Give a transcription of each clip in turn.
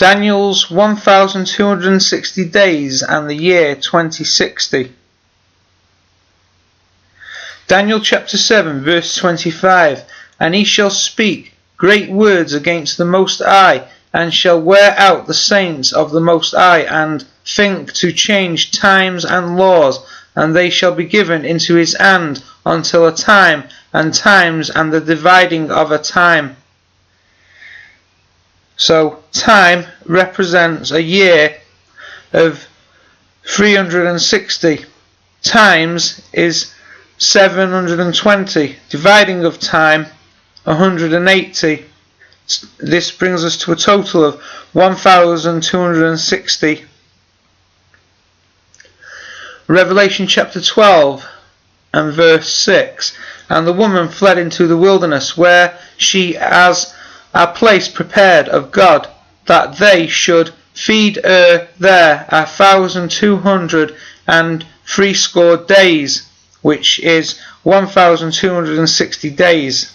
Daniel's 1260 days and the year 2060. Daniel chapter 7 verse 25. And he shall speak great words against the Most High, and shall wear out the saints of the Most High, and think to change times and laws, and they shall be given into his hand until a time, and times, and the dividing of a time. So time represents a year of 360. Times is 720. Dividing of time 180. This brings us to a total of 1260. Revelation chapter 12 and verse 6. And the woman fled into the wilderness, where she has a place prepared of God, that they should feed her there 1,260 days, which is 1260 days.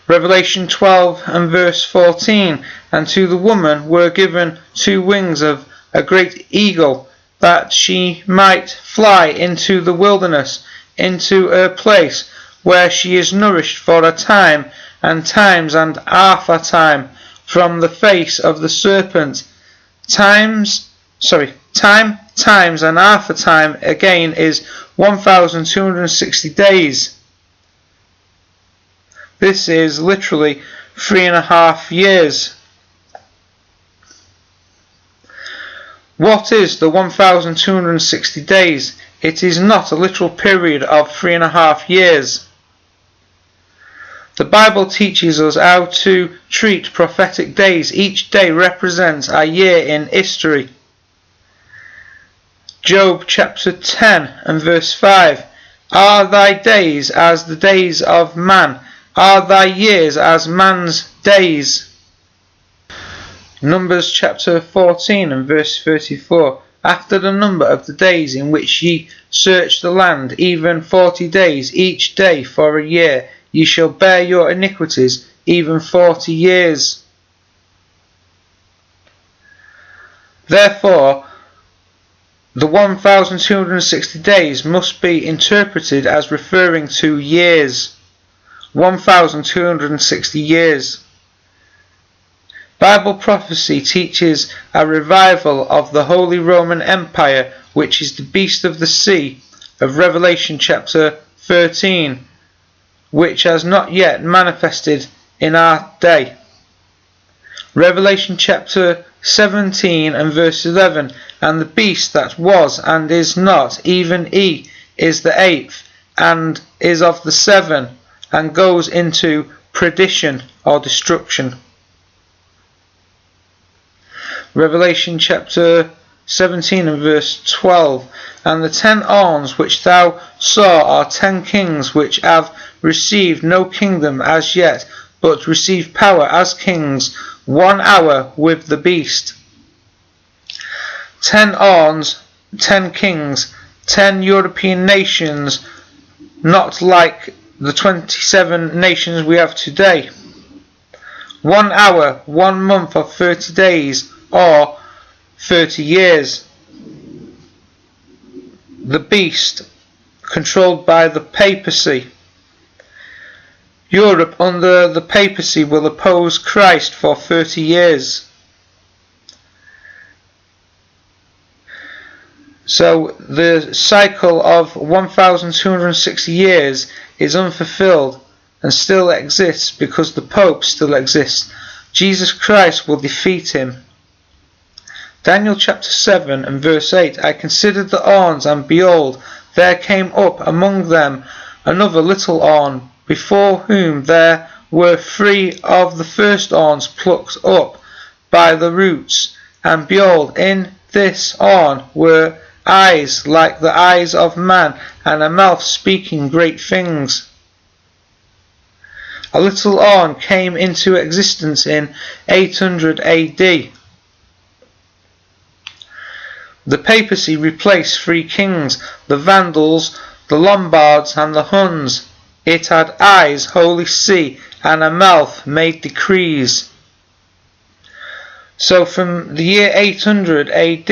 Revelation 12 and verse 14. And to the woman were given 2 wings of a great eagle, that she might fly into the wilderness, into her place, where she is nourished for a time, and times, and half a time, from the face of the serpent. Time, times, and half a time again is 1260 days. This is literally 3.5 years. What is the 1260 days? It is not a literal period of 3.5 years. The Bible teaches us how to treat prophetic days. Each day represents a year in history. Job chapter 10 and verse 5. Are thy days as the days of man? Are thy years as man's days? Numbers chapter 14 and verse 34. After the number of the days in which ye search the land, even 40 days, each day for a year, ye shall bear your iniquities, even 40 years. Therefore, the 1260 days must be interpreted as referring to years. 1260 years. Bible prophecy teaches a revival of the Holy Roman Empire, which is the beast of the sea of Revelation chapter 13, which has not yet manifested in our day. Revelation chapter 17 and verse 11. And the beast that was and is not, even he is the 8th, and is of the 7, and goes into perdition or destruction. Revelation chapter 17 and verse 12. And the 10 horns which thou saw are 10 kings, which have received no kingdom as yet, but receive power as kings 1 hour with the beast. 10 horns, 10 kings, 10 European nations, not like the 27 nations we have today. 1 hour, 1 month of 30 days, or 30 years. The beast, controlled by the papacy. Europe under the papacy will oppose Christ for 30 years. So the cycle of 1260 years is unfulfilled and still exists because the Pope still exists. Jesus Christ will defeat him. Daniel chapter 7 and verse 8. I considered the horns, and behold, there came up among them another little horn, before whom there were 3 of the first horns plucked up by the roots. And behold, in this horn were eyes like the eyes of man, and a mouth speaking great things. A little horn came into existence in 800 AD. The papacy replaced 3 kings, the Vandals, the Lombards, and the Huns. It had eyes, holy see, and a mouth made decrees. So from the year 800 AD,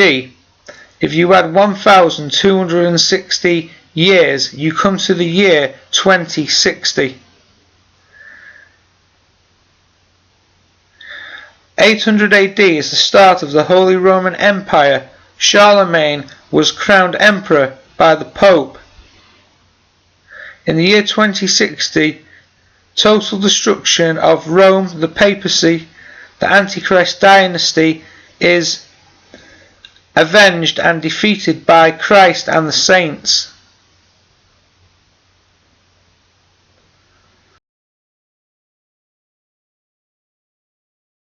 if you add 1260 years, you come to the year 2060. 800 AD is the start of the Holy Roman Empire. Charlemagne was crowned emperor by the Pope. In the year 2060, total destruction of Rome, the papacy, the Antichrist dynasty is avenged and defeated by Christ and the saints.